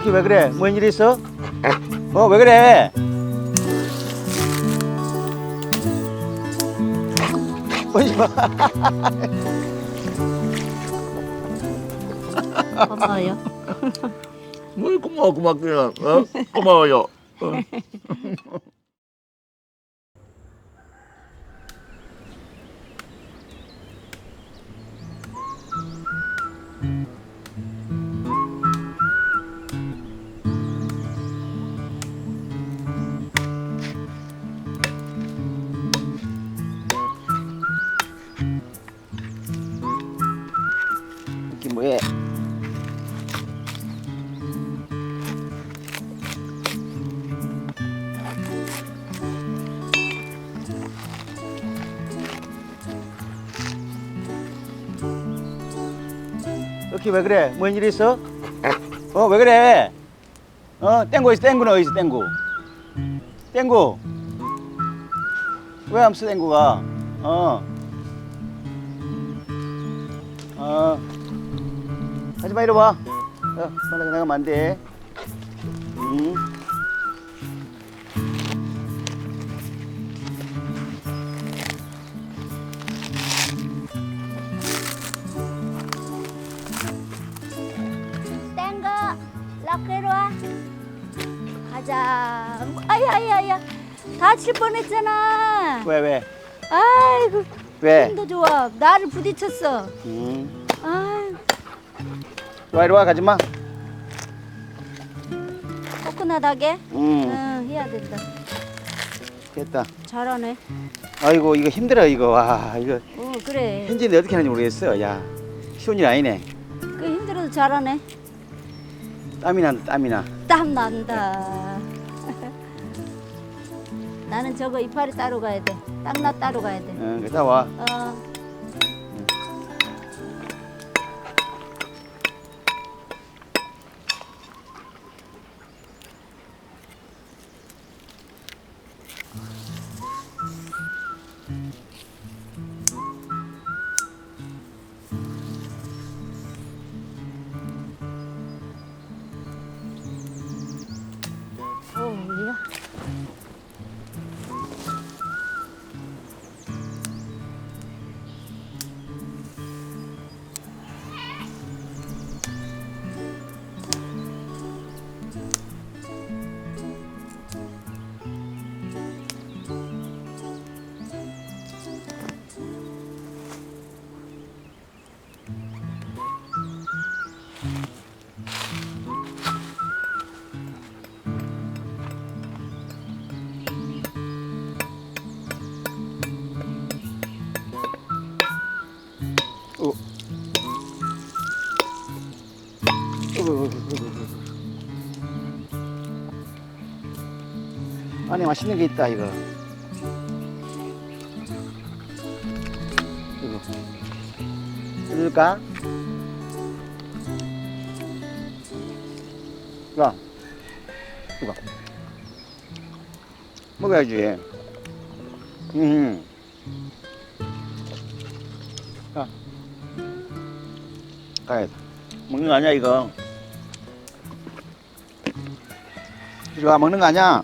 럭키 왜 그래? 뭔 일 있어? 왜 그래? 오지 마. 고마워요. 뭘 고맙구나. 고마워요. 럭키 뭐해? 럭키 왜 그래? 뭔 일 있어? 왜 그래? 땡구 있어. 땡구는 어디 있어? 땡구. 땡구. 왜 안 써? 땡구가. 하지마 이리 와. 빨리 나가면 안 돼. 응? 땡거, 럭키로 와. 가자. 아야야야, 다칠 뻔했잖아. 왜? 아이고, 왜? 힘도 좋아. 나를 부딪혔어. 응. 아이고, 이리 와 가지마. 코코넛하게. 응. 응, 해야 된다. 됐다. 잘하네. 아이고 이거 힘들어 이거. 와 이거 그래. 현진이 어떻게 하는지 모르겠어. 야 쉬운 일 아니네. 그 힘들어도 잘하네. 땀이 난다 땀이 나. 땀 난다. 나는 저거 이파리 따러 가야 돼. 땀나 따러 가야 돼. 응, 갔다 와. 오야. 어. 안에 맛있는 게 있다 이거. 이거 뜯을까? 야, 이거 먹어야지. 야, 가야 돼. 먹는 거 아니야 이거. 이리 와 먹는 거 아니야.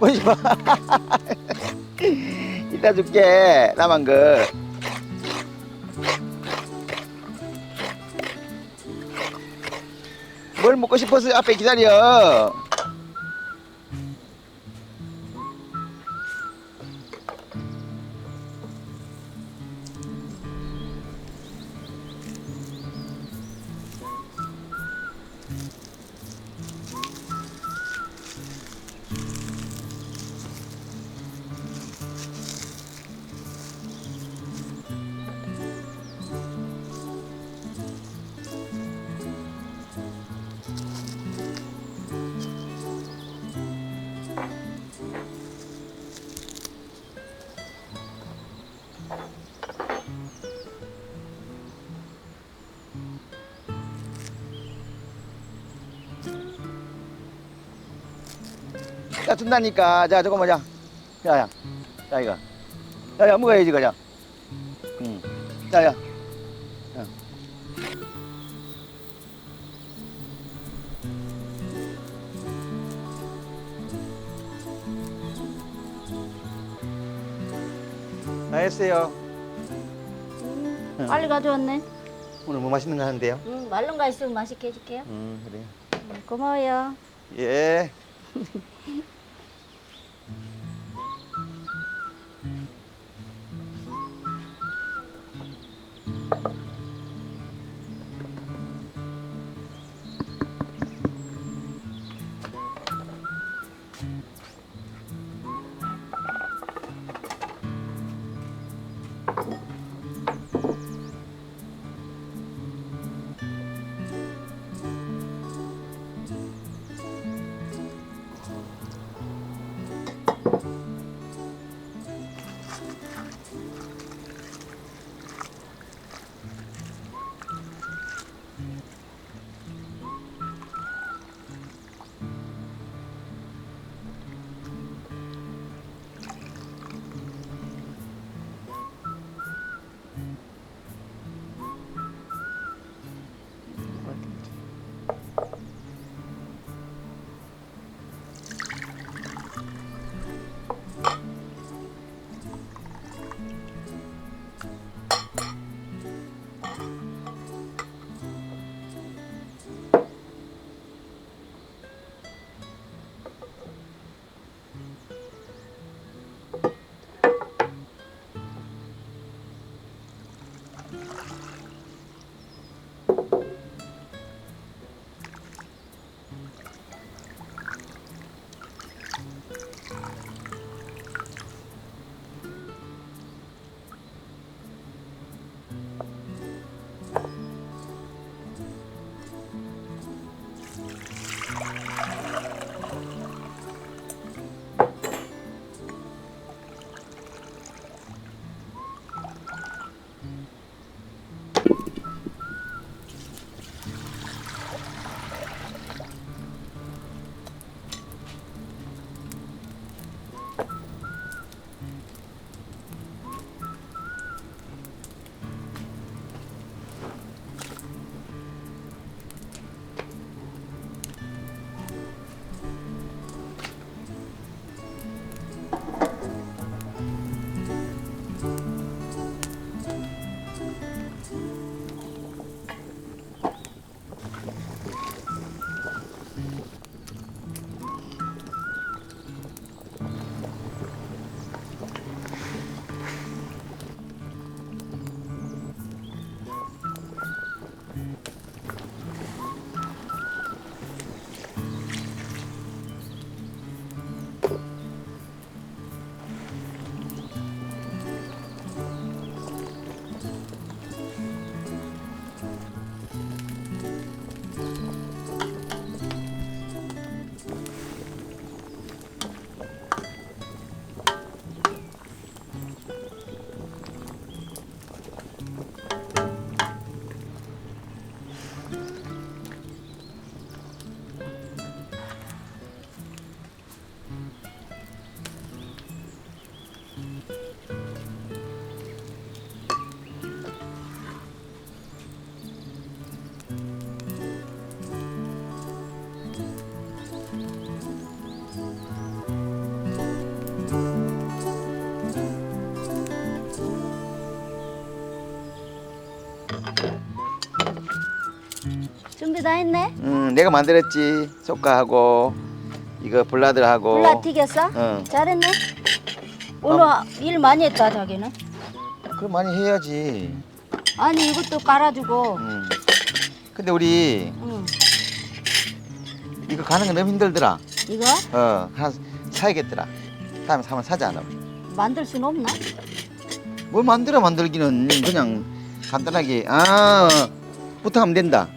오지 마. 이따 줄게. 남은 거. 뭘 먹고 싶어서 앞에 기다려. 자, 준다니까. 자, 저거 뭐자. 자, 야. 자, 이거. 자, 야, 먹어야지, 그자. 자, 야. 야. 다 했어요. 빨리 가져왔네. 오늘 뭐 맛있는 거 하는데요? 말른 거 있으면 맛있게 해줄게요. 그래요. 고마워요. 예. 준비 다 했네? 내가 만들었지. 속가하고 이거 블라들하고. 블라 튀겼어? 응. 잘했네. 오늘 일 많이 했다 자기는. 그럼 많이 해야지. 아니 이것도 깔아주고. 근데 우리 응. 이거 가는 거 너무 힘들더라. 이거 하나 사야겠더라. 다음에 사면 사자. 너. 만들 순 없나? 뭘 만들기는 그냥 간단하게. 부탁하면 된다.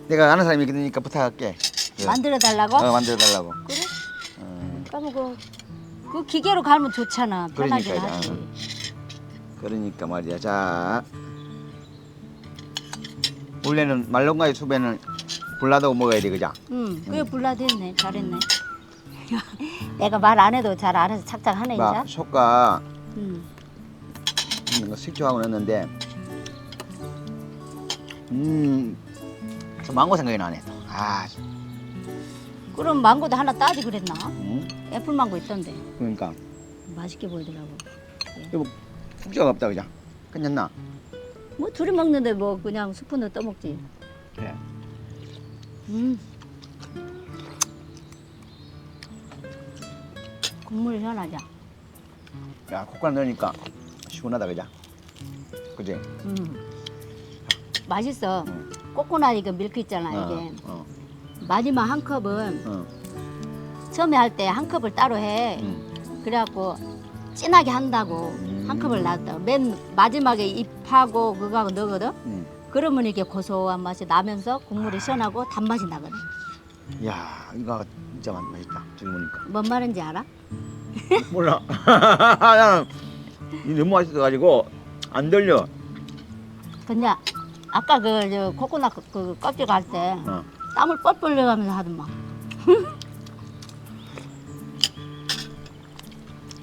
내가 아는 사람이 있으니까 부탁할게. 만들어 달라고? 만들어 달라고. 그래? 그러면 그 기계로 갈면 좋잖아. 편하긴 그러니까, 하지. 그러니까 말이야. 자, 원래는 말롱가의 수배는 블라도 먹어야 돼, 그죠? 응, 그게 블라 됐네. 잘했네. 내가 말 안 해도 잘 안 해서 착착하네 막 이제. 속가 음. 이거 식초하고 넣었는데 저 망고 생각이 나네 또. 아 그럼 망고도 하나 따지 그랬나? 음, 애플 망고 있던데. 그러니까 맛있게 보이더라고. 이거 국자가 없다 그죠? 괜찮나? 뭐 둘이 먹는데 뭐 그냥 스푼으로 떠먹지. 그래. 국물이 시원하죠. 야 콧갈 넣으니까 시원하다 그죠? 그지? 맛있어. 응. 코코넛 이거 밀크 있잖아 이게. 어. 마지막 한 컵은 어. 처음에 할 때 한 컵을 따로 해. 그래갖고 진하게 한다고 한 컵을 놨다고. 맨 마지막에 잎하고 그거하고 넣거든. 그러면 이게 고소한 맛이 나면서 국물이 시원하고 단맛이 나거든. 야 이거 진짜 맛있다. 저기 보니까. 뭔 말인지 알아? 몰라. 이 너무 맛있어가지고 안 들려. 근데 아까 그 코코넛 그 껍질 갈 때 어. 땀을 뻘뻘 흘려가면서 하더만.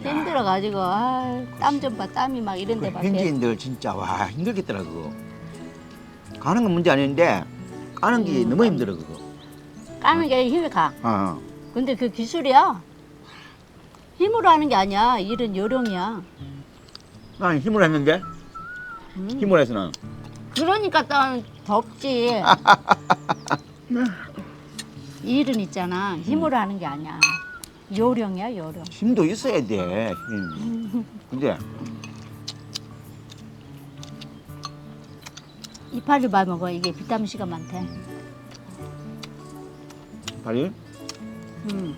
힘들어가지고 땀 좀 봐. 땀이 막 이런데 막. 현지인들 진짜 와 힘들겠더라 그거. 가는 건 문제 아닌데 까는 게 너무 힘들어 그거. 까는 게 힘이 가. 어. 근데 그 기술이야. 힘으로 하는 게 아니야. 일은 요령이야. 난 힘을 했는데 힘을 해서 난. 그러니까 또 덥지. 일은 있잖아. 힘으로 하는 게 아니야. 요령이야, 요령. 힘도 있어야 돼. 힘. 근데 이파리 밥 먹어. 이게 비타민 C가 많대. 다리 음.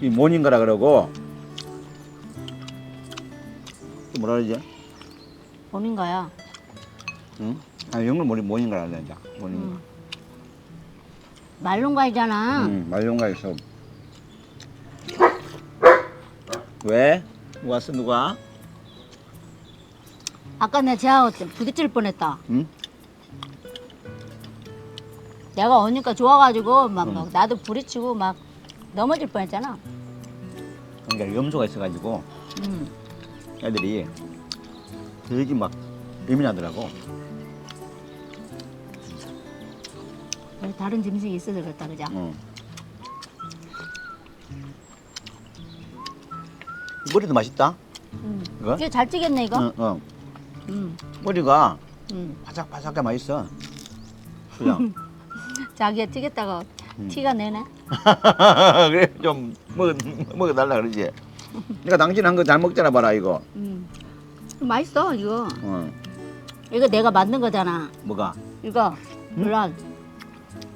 이 모닝가라 그러고 또 뭐라 그러지? 봄인가야? 응? 아 영어 모닝가라 그러자. 모닝가. 말론과이잖아. 말룡가에서 왜? 누가 왔어 누가? 아까 내 쟤하고 부딪힐 뻔했다. 응? 내가 오니까 좋아가지고 막 나도 부딪히고 막 넘어질 뻔했잖아. 그러니까 염소가 있어가지고 음. 애들이 되게 막 예민하더라고. 다른 짐승이 있어서 그렇다 그죠? 응. 머리도 맛있다. 이거? 이게 잘 찌겠네 이거. 응, 응. 음. 머리가 음. 바삭바삭하게 맛있어. 그냥. 자기가 찌겠다고 티가 내네. 그래 좀 먹어달라 그러지. 내가 당신 한 거 잘 먹잖아 봐라 이거. 맛있어 이거. 응. 이거 내가 만든 거잖아. 뭐가? 이거 몰라.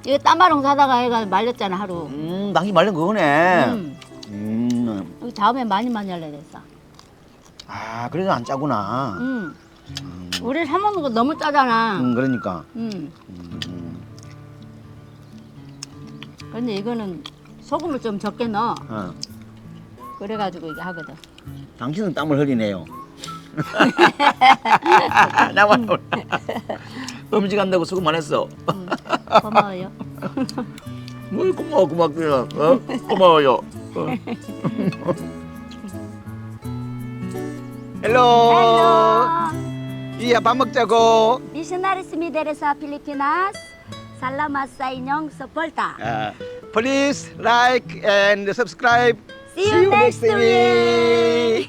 이거 땀바롱 사다가 애가 말렸잖아 하루. 당신 말린 그거네. 이거 다음에 많이 할래 됐어. 아 그래서 안 짜구나. 우리 사 먹는 거 너무 짜잖아. 그러니까. 근데 이거는 소금을 좀 적게 넣어. 어. 그래가지고 이게 하거든. 당신은 땀을 흘리네요. 나만 음식 한다고 수고 많았어. 고마워요. 뭘 고마워요. 어? 고마워요. 헬로. 이야 밥 먹자고. Missionaries Mideresa Pilipinas. Salamat sa inyong suporta. Please like and subscribe. See you next week.